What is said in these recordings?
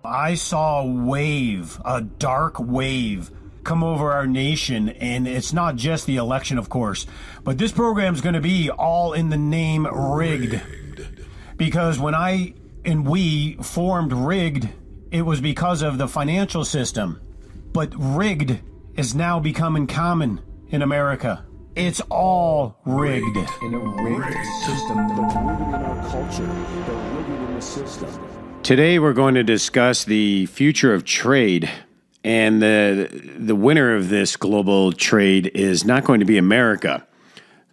I saw a wave, a dark wave, come over our nation, and it's not just the election, of course, but this program is going to be all in the name rigged. Because when we formed rigged, it was because of the financial system. But rigged is now becoming common in America. It's all rigged. In a rigged system, they're rigging in our culture, they're rigging in the system. Today we're going to discuss the future of trade, and the winner of this global trade is not going to be America.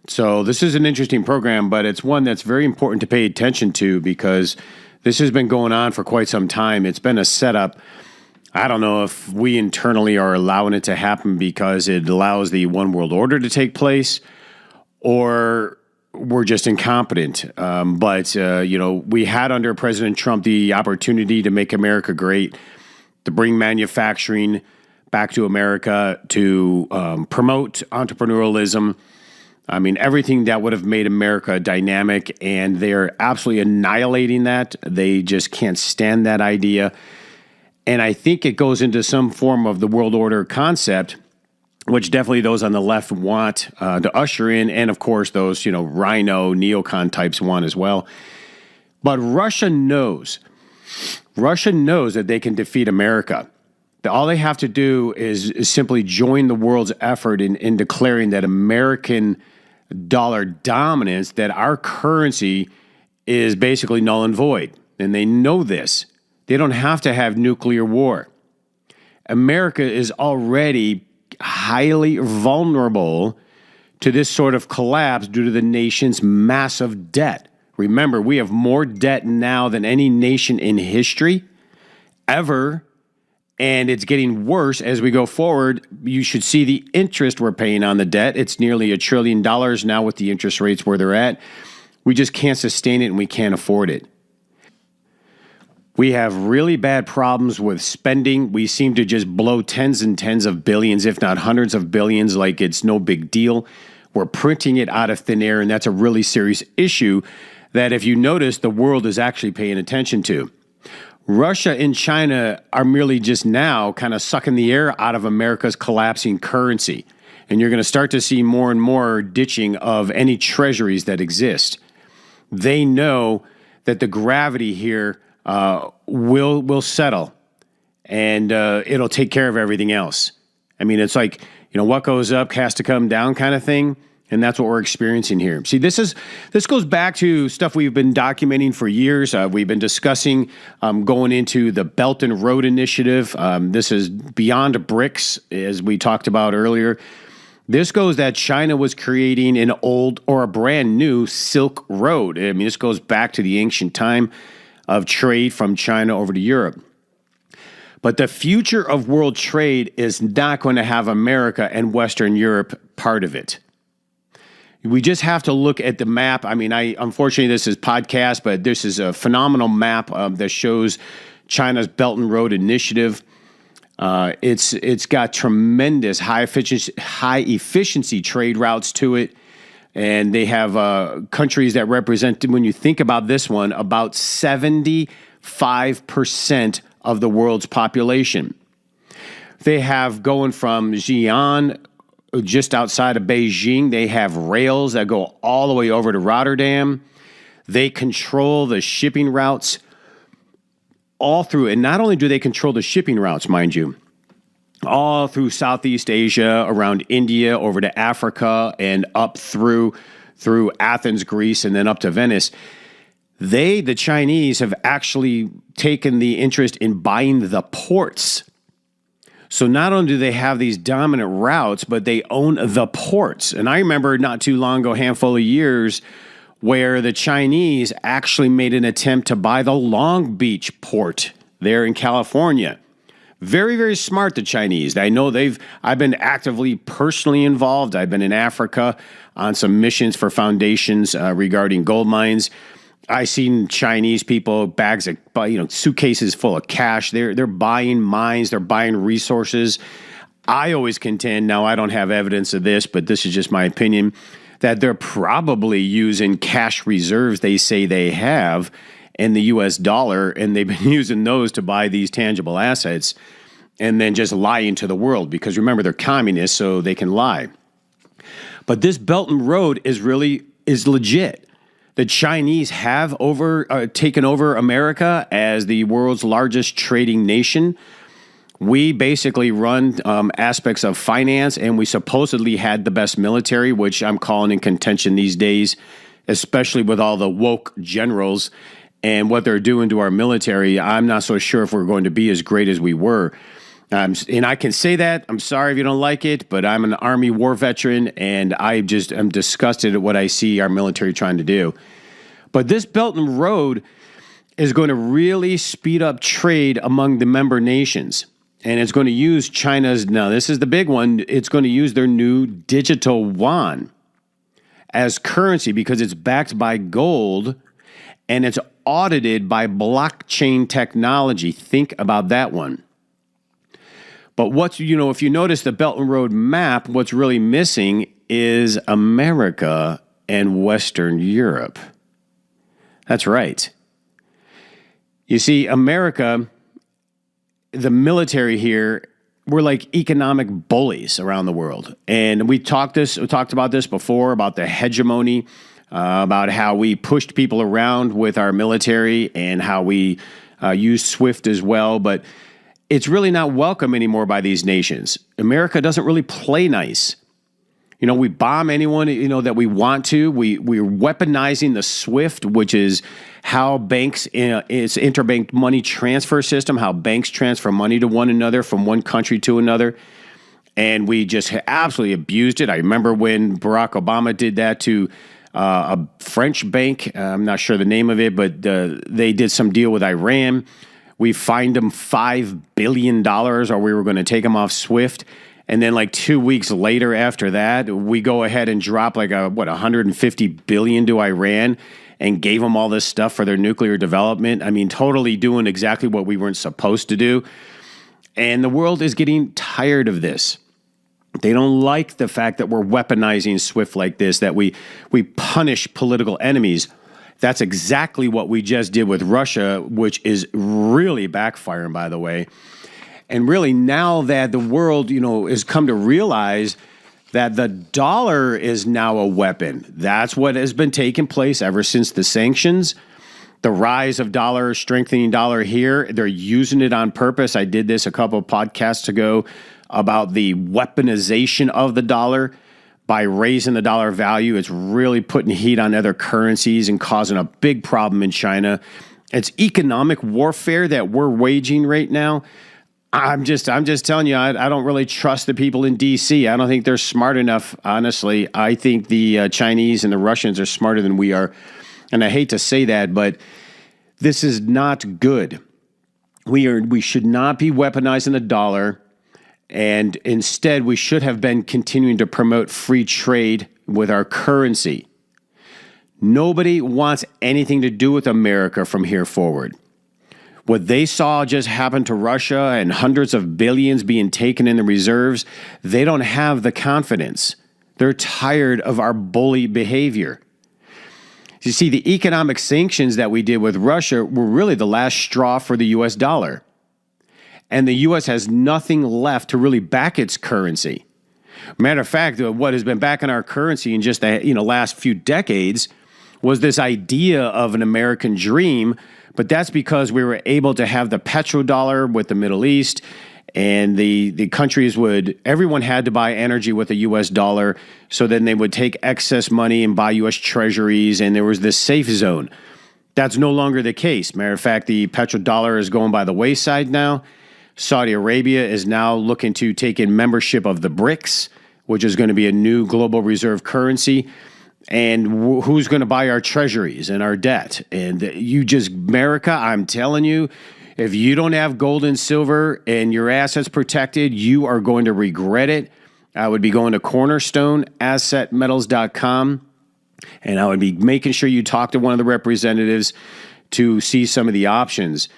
So this is an interesting program, but it's one that's very important to pay attention to because this has been going on for quite some time. It's been a setup. I don't know if we internally are allowing it to happen because it allows the one world order to take place, or we're just incompetent. But we had under President Trump the opportunity to make America great, to bring manufacturing back to America, to promote entrepreneurialism. I mean, everything that would have made America dynamic, and they're absolutely annihilating that. They just can't stand that idea. And I think it goes into some form of the world order concept, which definitely those on the left want to usher in. And of course, those, rhino, neocon types want as well. But Russia knows that they can defeat America. All they have to do is simply join the world's effort in declaring that American dollar dominance, that our currency is basically null and void. And they know this. They don't have to have nuclear war. America is already highly vulnerable to this sort of collapse due to the nation's massive debt. Remember, we have more debt now than any nation in history ever, and it's getting worse as we go forward. You should see the interest we're paying on the debt. It's nearly $1 trillion now with the interest rates where they're at. We just can't sustain it, and we can't afford it. We have really bad problems with spending. We seem to just blow tens and tens of billions, if not hundreds of billions, like it's no big deal. We're printing it out of thin air, and that's a really serious issue that, if you notice, the world is actually paying attention to. Russia and China are merely just now kind of sucking the air out of America's collapsing currency. And you're going to start to see more and more ditching of any treasuries that exist. They know that the gravity here will settle, and it'll take care of everything else. I mean, it's like, what goes up has to come down kind of thing, and that's what we're experiencing here. See, this goes back to stuff we've been documenting for years. We've been discussing going into the Belt and Road Initiative. This is beyond BRICS, as we talked about earlier. This goes that China was creating an old or a brand new Silk Road. I mean, this goes back to the ancient time of trade from China over to Europe. But the future of world trade is not going to have America and Western Europe part of it. We just have to look at the map. I mean, unfortunately, this is podcast, but this is a phenomenal map that shows China's Belt and Road Initiative. It's got tremendous high efficiency trade routes to it. And they have countries that represent, when you think about this one, about 75% of the world's population. They have going from Xi'an, just outside of Beijing, they have rails that go all the way over to Rotterdam. They control the shipping routes all through. And not only do they control the shipping routes, mind you, all through Southeast Asia, around India, over to Africa, and up through Athens, Greece, and then up to Venice. The Chinese, have actually taken the interest in buying the ports. So not only do they have these dominant routes, but they own the ports. And I remember not too long ago, a handful of years, where the Chinese actually made an attempt to buy the Long Beach port there in California. Very, very smart, the Chinese. I know I've been actively personally involved. I've been in Africa on some missions for foundations regarding gold mines. I've seen Chinese people, bags of, suitcases full of cash. They're buying mines. They're buying resources. I always contend, now I don't have evidence of this, but this is just my opinion, that they're probably using cash reserves they say they have and the US dollar, and they've been using those to buy these tangible assets and then just lying to the world, because remember, they're communists, so they can lie. But this Belt and Road is legit. The Chinese have taken over America as the world's largest trading nation. We basically run aspects of finance, and we supposedly had the best military, which I'm calling in contention these days, especially with all the woke generals and what they're doing to our military. I'm not so sure if we're going to be as great as we were. And I can say that. I'm sorry if you don't like it, but I'm an Army war veteran, and I just am disgusted at what I see our military trying to do. But this Belt and Road is going to really speed up trade among the member nations. And it's going to use China's, now this is the big one, it's going to use their new digital yuan as currency because it's backed by gold and it's audited by blockchain technology. Think about that one. But if you notice the Belt and Road map, what's really missing is America and Western Europe. That's right. You see, America, the military here, we're like economic bullies around the world. And we talked about this before, about the hegemony, about how we pushed people around with our military and how we used SWIFT as well. But it's really not welcome anymore by these nations. America doesn't really play nice. We bomb anyone, that we want to. We're weaponizing the SWIFT, which is how banks, it's interbank money transfer system, how banks transfer money to one another from one country to another. And we just absolutely abused it. I remember when Barack Obama did that to a French bank. I'm not sure the name of it, but they did some deal with Iran. We fined them $5 billion, or we were going to take them off SWIFT. And then like 2 weeks later after that, we go ahead and drop $150 billion to Iran and gave them all this stuff for their nuclear development. I mean, totally doing exactly what we weren't supposed to do. And the world is getting tired of this. They don't like the fact that we're weaponizing SWIFT like this, that we punish political enemies. That's exactly what we just did with Russia, which is really backfiring, by the way. And really, now that the world, has come to realize that the dollar is now a weapon. That's what has been taking place ever since the sanctions. The rise of dollar, strengthening dollar here, they're using it on purpose. I did this a couple of podcasts ago about the weaponization of the dollar. By raising the dollar value, it's really putting heat on other currencies and causing a big problem in China. It's economic warfare that we're waging right now. I'm just telling you, I don't really trust the people in D.C. I don't think they're smart enough, honestly. I think the Chinese and the Russians are smarter than we are. And I hate to say that, but this is not good. We should not be weaponizing the dollar. And instead, we should have been continuing to promote free trade with our currency. Nobody wants anything to do with America from here forward. What they saw just happen to Russia and hundreds of billions being taken in the reserves, they don't have the confidence. They're tired of our bully behavior. You see, the economic sanctions that we did with Russia were really the last straw for the U.S. dollar. And the U.S. has nothing left to really back its currency. Matter of fact, what has been backing our currency in just the last few decades was this idea of an American dream, but that's because we were able to have the petrodollar with the Middle East, and the countries everyone had to buy energy with the U.S. dollar, so then they would take excess money and buy U.S. treasuries, and there was this safe zone. That's no longer the case. Matter of fact, the petrodollar is going by the wayside now. Saudi Arabia is now looking to take in membership of the BRICS, which is going to be a new global reserve currency. And who's going to buy our treasuries and our debt? And America, I'm telling you, if you don't have gold and silver and your assets protected, you are going to regret it. I would be going to cornerstoneassetmetals.com, and I would be making sure you talk to one of the representatives to see some of the options.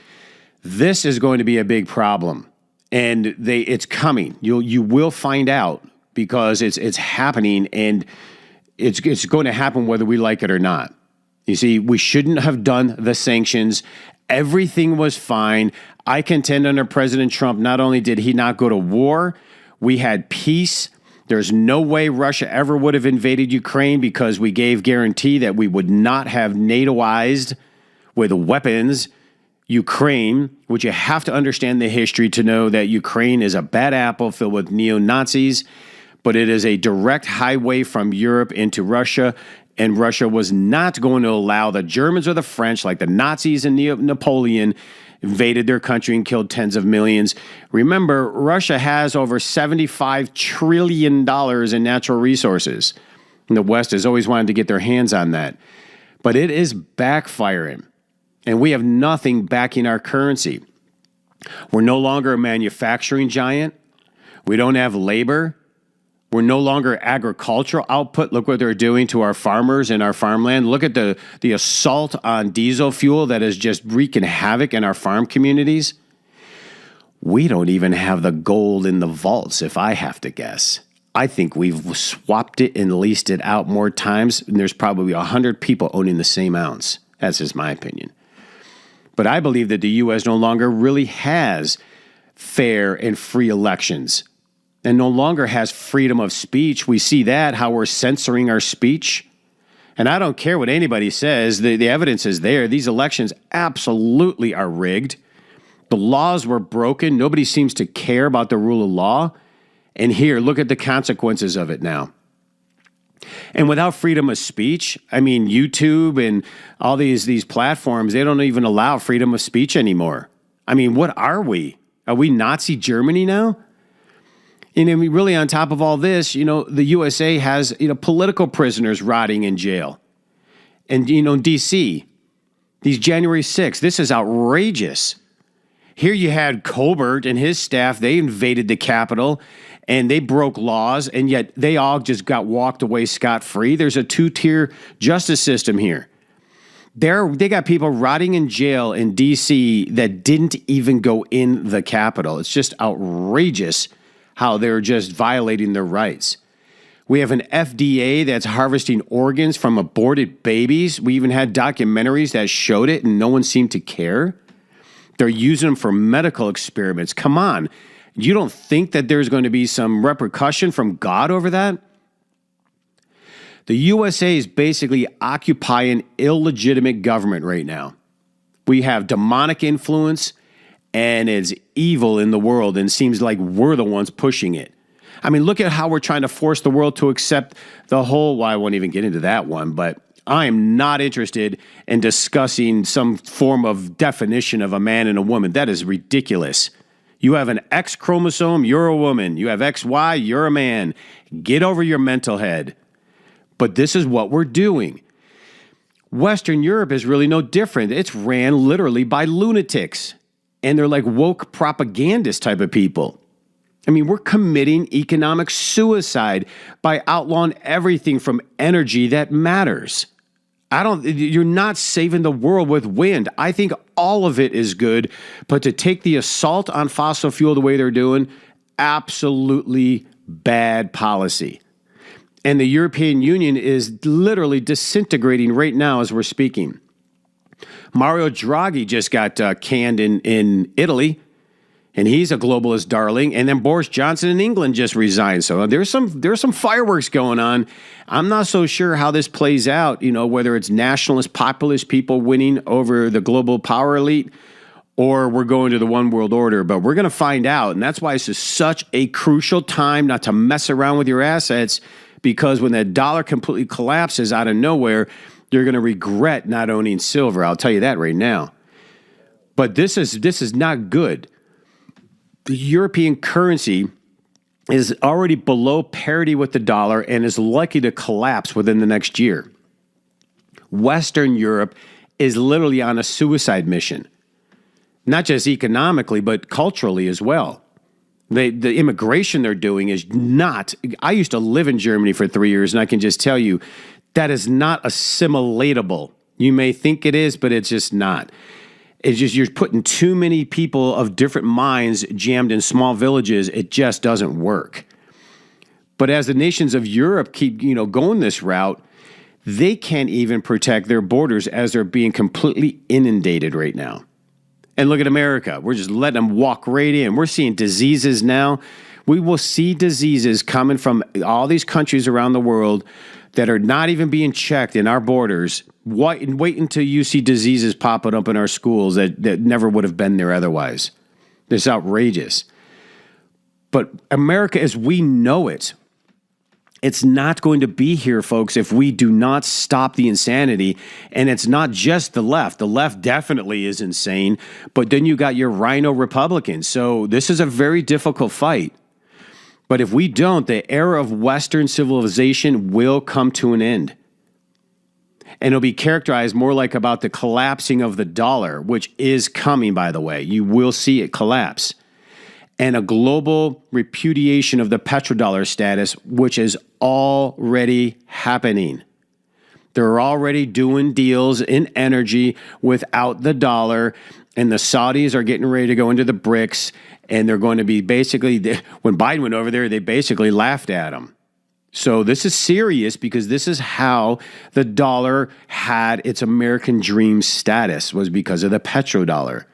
This is going to be a big problem, and it's coming. You will find out, because it's happening, and it's going to happen whether we like it or not. You see, we shouldn't have done the sanctions. Everything was fine. I contend under President Trump, not only did he not go to war, we had peace. There's no way Russia ever would have invaded Ukraine because we gave guarantee that we would not have NATOized with weapons Ukraine, which you have to understand the history to know that Ukraine is a bad apple filled with neo-Nazis, but it is a direct highway from Europe into Russia, and Russia was not going to allow the Germans or the French, like the Nazis and Napoleon, invaded their country and killed tens of millions. Remember, Russia has over $75 trillion in natural resources. And the West has always wanted to get their hands on that. But it is backfiring. And we have nothing backing our currency. We're no longer a manufacturing giant. We don't have labor. We're no longer agricultural output. Look what they're doing to our farmers and our farmland. Look at the assault on diesel fuel that is just wreaking havoc in our farm communities. We don't even have the gold in the vaults, if I have to guess. I think we've swapped it and leased it out more times, and there's probably 100 people owning the same ounce. That's just my opinion. But I believe that the U.S. no longer really has fair and free elections and no longer has freedom of speech. We see that, how we're censoring our speech. And I don't care what anybody says. The evidence is there. These elections absolutely are rigged. The laws were broken. Nobody seems to care about the rule of law. And here, look at the consequences of it now. And without freedom of speech, I mean, YouTube and all these platforms, they don't even allow freedom of speech anymore. I mean, what are we? Are we Nazi Germany now? And I mean, really, on top of all this, the USA has, political prisoners rotting in jail. And, D.C., these January 6th, this is outrageous. Here you had Colbert and his staff, they invaded the Capitol and they broke laws, and yet they all just got walked away scot-free. There's a two-tier justice system here. They got people rotting in jail in D.C. that didn't even go in the Capitol. It's just outrageous how they're just violating their rights. We have an FDA that's harvesting organs from aborted babies. We even had documentaries that showed it, and no one seemed to care. They're using them for medical experiments. Come on. You don't think that there's going to be some repercussion from God over that? The USA is basically occupying illegitimate government right now. We have demonic influence, and it's evil in the world, and seems like we're the ones pushing it. I mean, look at how we're trying to force the world to accept the whole, well, I won't even get into that one, but I am not interested in discussing some form of definition of a man and a woman. That is ridiculous. You have an X chromosome, you're a woman. You have XY, you're a man. Get over your mental head. But this is what we're doing. Western Europe is really no different. It's ran literally by lunatics. And they're like woke propagandist type of people. I mean, we're committing economic suicide by outlawing everything from energy that matters. You're not saving the world with wind. I think all of it is good, but to take the assault on fossil fuel the way they're doing, absolutely bad policy. And the European Union is literally disintegrating right now as we're speaking. Mario Draghi just got canned in Italy, and he's a globalist darling. And then Boris Johnson in England just resigned. So there's some fireworks going on. I'm not so sure how this plays out, whether it's nationalist, populist people winning over the global power elite, or we're going to the one world order. But we're going to find out. And that's why this is such a crucial time not to mess around with your assets, because when that dollar completely collapses out of nowhere, you're going to regret not owning silver. I'll tell you that right now. But this is not good. The European currency is already below parity with the dollar and is likely to collapse within the next year. Western Europe is literally on a suicide mission, not just economically, but culturally as well. The immigration they're doing is not. I used to live in Germany for 3 years, and I can just tell you that is not assimilatable. You may think it is, but it's just not. It's just you're putting too many people of different minds jammed in small villages. It just doesn't work. But as the nations of Europe keep, going this route, They can't even protect their borders as they're being completely inundated right now. And look at America. We're just letting them walk right in. We're seeing diseases now. We will see diseases coming from all these countries around the world that are not even being checked in our borders. Wait until you see diseases popping up in our schools that never would have been there otherwise. It's outrageous. But America, as we know it, it's not going to be here, folks, if we do not stop the insanity. And it's not just the left. The left definitely is insane. But then you got your rhino Republicans. So this is a very difficult fight. But if we don't, the era of Western civilization will come to an end. And it'll be characterized more like about the collapsing of the dollar, which is coming, by the way. You will see it collapse. And a global repudiation of the petrodollar status, which is already happening. They're already doing deals in energy without the dollar, and the Saudis are getting ready to go into the BRICS, and they're going to be basically, when Biden went over there, they basically laughed at him. So this is serious because this is how the dollar had its American dream status, was because of the petrodollar.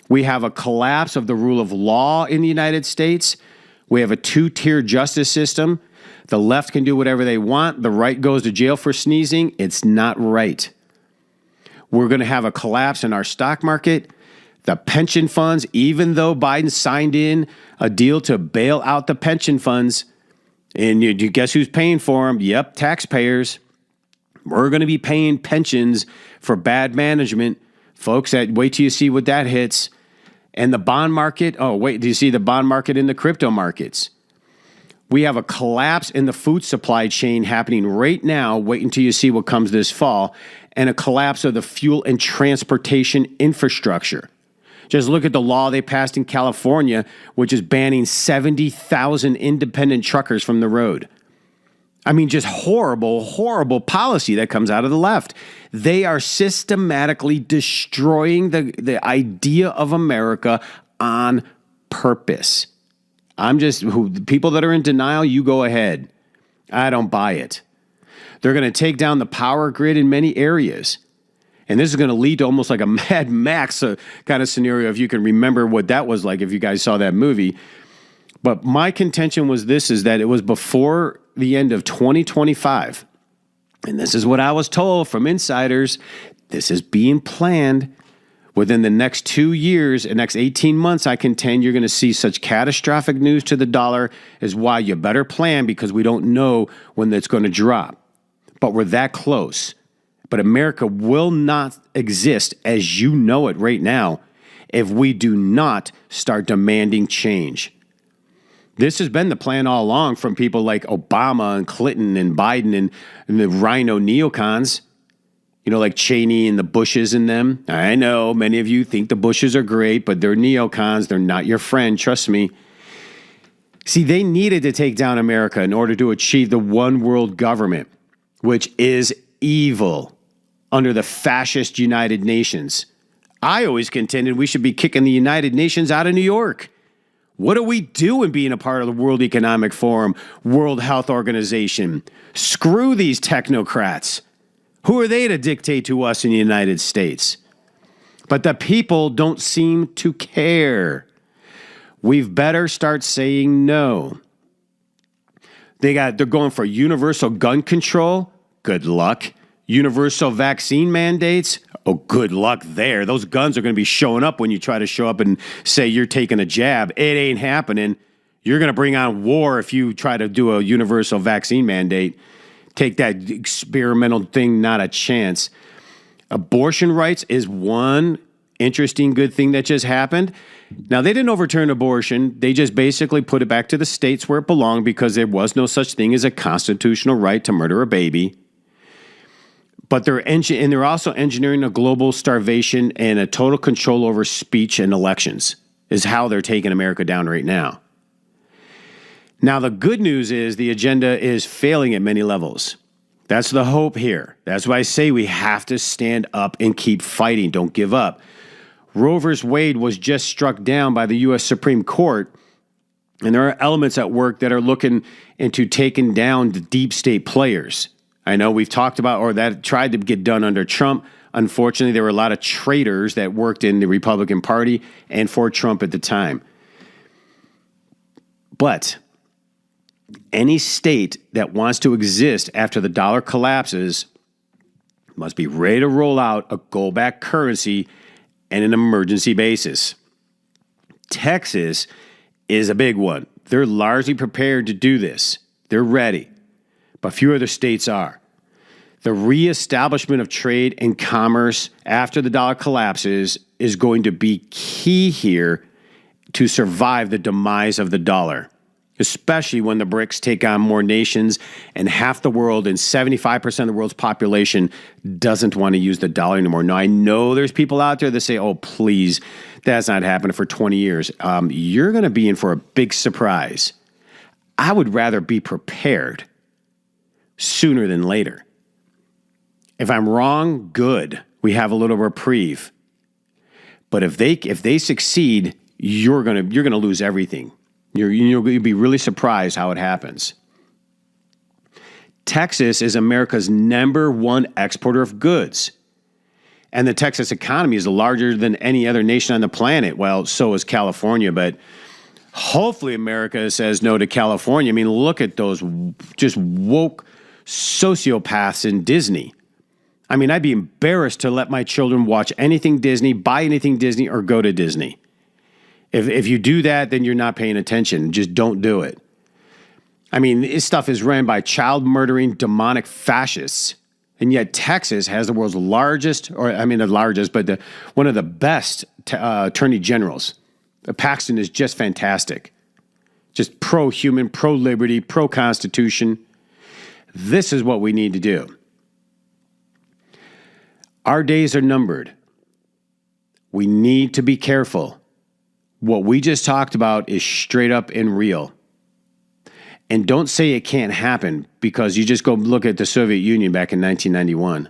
We have a collapse of the rule of law in the United States. We have a two-tier justice system. The left can do whatever they want. The right goes to jail for sneezing. It's not right. We're going to have a collapse in our stock market. The pension funds, even though Biden signed in a deal to bail out the pension funds, and you guess who's paying for them? Yep, taxpayers. We're going to be paying pensions for bad management. Folks, wait till you see what that hits. And the bond market, do you see the bond market in the crypto markets? We have a collapse in the food supply chain happening right now. Wait until you see what comes this fall. And a collapse of the fuel and transportation infrastructure. Just look at the law they passed in California, which is banning 70,000 independent truckers from the road. I mean, just horrible, horrible policy that comes out of the left. They are systematically destroying the idea of America on purpose. People that are in denial, you go ahead. I don't buy it. They're going to take down the power grid in many areas. And this is going to lead to almost like a Mad Max kind of scenario, if you can remember what that was like, if you guys saw that movie. But my contention was is that it was before the end of 2025. And this is what I was told from insiders. This is being planned. Within the next 2 years, the next 18 months, I contend you're going to see such catastrophic news to the dollar is why you better plan, because we don't know when it's going to drop. But we're that close. But America will not exist as you know it right now if we do not start demanding change. This has been the plan all along from people like Obama and Clinton and Biden and the rhino neocons, like Cheney and the Bushes and them. I know many of you think the Bushes are great, but they're neocons. They're not your friend. Trust me. See, they needed to take down America in order to achieve the one world government, which is evil under the fascist United Nations. I always contended we should be kicking the United Nations out of New York. What are we doing being a part of the World Economic Forum, World Health Organization? Screw these technocrats. Who are they to dictate to us in the United States? But the people don't seem to care. We've better start saying no. They're going for universal gun control. Good luck. Universal vaccine mandates. Oh, good luck there. Those guns are going to be showing up when you try to show up and say you're taking a jab. It ain't happening. You're going to bring on war if you try to do a universal vaccine mandate. Take that experimental thing, not a chance. Abortion rights is one interesting good thing that just happened. Now, they didn't overturn abortion. They just basically put it back to the states where it belonged because there was no such thing as a constitutional right to murder a baby. But they're also engineering a global starvation and a total control over speech and elections is how they're taking America down right now. Now, the good news is the agenda is failing at many levels. That's the hope here. That's why I say we have to stand up and keep fighting. Don't give up. Roe v. Wade was just struck down by the U.S. Supreme Court, and there are elements at work that are looking into taking down the deep state players. I know we've talked about, or that tried to get done under Trump. Unfortunately, there were a lot of traitors that worked in the Republican Party and for Trump at the time. But any state that wants to exist after the dollar collapses must be ready to roll out a go-back currency and an emergency basis. Texas is a big one. They're largely prepared to do this. They're ready. But few other states are. The reestablishment of trade and commerce after the dollar collapses is going to be key here to survive the demise of the dollar, especially when the BRICS take on more nations and half the world and 75% of the world's population doesn't want to use the dollar anymore. Now, I know there's people out there that say, oh, please, that's not happening for 20 years. You're going to be in for a big surprise. I would rather be prepared sooner than later. If I'm wrong, good. We have a little reprieve. But if they succeed, you're gonna lose everything. You'll be really surprised how it happens. Texas is America's #1 exporter of goods. And the Texas economy is larger than any other nation on the planet. Well, so is California, but hopefully America says no to California. I mean, look at those just woke sociopaths in Disney. I mean, I'd be embarrassed to let my children watch anything Disney, buy anything Disney, or go to Disney. If you do that, then you're not paying attention. Just don't do it. I mean, this stuff is ran by child-murdering, demonic fascists. And yet Texas has the world's largest, but one of the best attorney generals. Paxton is just fantastic. Just pro-human, pro-liberty, pro-constitution. This is what we need to do. Our days are numbered. We need to be careful. What we just talked about is straight up and real. And don't say it can't happen because you just go look at the Soviet Union back in 1991.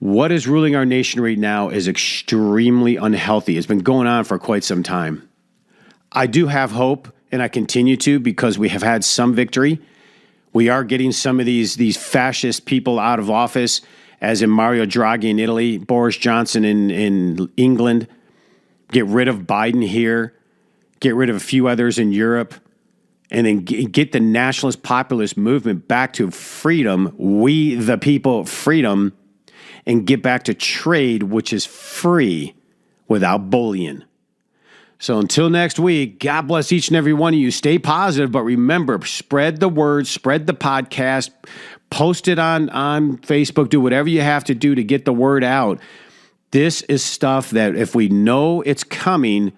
What is ruling our nation right now is extremely unhealthy. It's been going on for quite some time. I do have hope, and I continue to, because we have had some victory. We are getting some of these fascist people out of office, as in Mario Draghi in Italy, Boris Johnson in England. Get rid of Biden here. Get rid of a few others in Europe. And then get the nationalist populist movement back to freedom, we the people, freedom, and get back to trade, which is free without bullying. So until next week, God bless each and every one of you. Stay positive, but remember, spread the word, spread the podcast, post it on Facebook, do whatever you have to do to get the word out. This is stuff that if we know it's coming,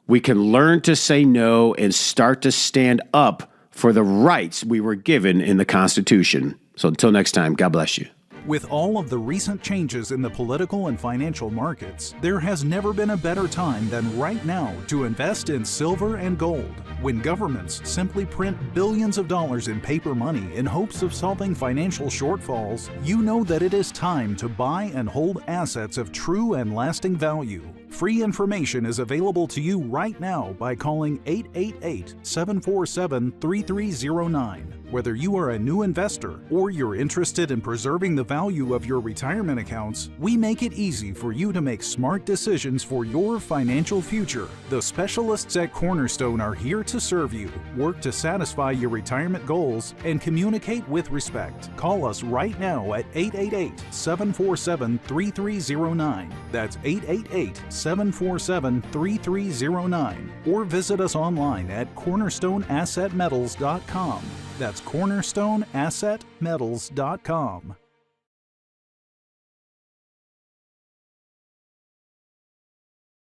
we can learn to say no and start to stand up for the rights we were given in the Constitution. So until next time, God bless you. With all of the recent changes in the political and financial markets, there has never been a better time than right now to invest in silver and gold. When governments simply print billions of dollars in paper money in hopes of solving financial shortfalls, you know that it is time to buy and hold assets of true and lasting value. Free information is available to you right now by calling 888-747-3309. Whether you are a new investor or you're interested in preserving the value of your retirement accounts, we make it easy for you to make smart decisions for your financial future. The specialists at Cornerstone are here to serve you, work to satisfy your retirement goals, and communicate with respect. Call us right now at 888-747-3309. That's 888-747-3309. Or visit us online at cornerstoneassetmetals.com. That's cornerstoneassetmetals.com.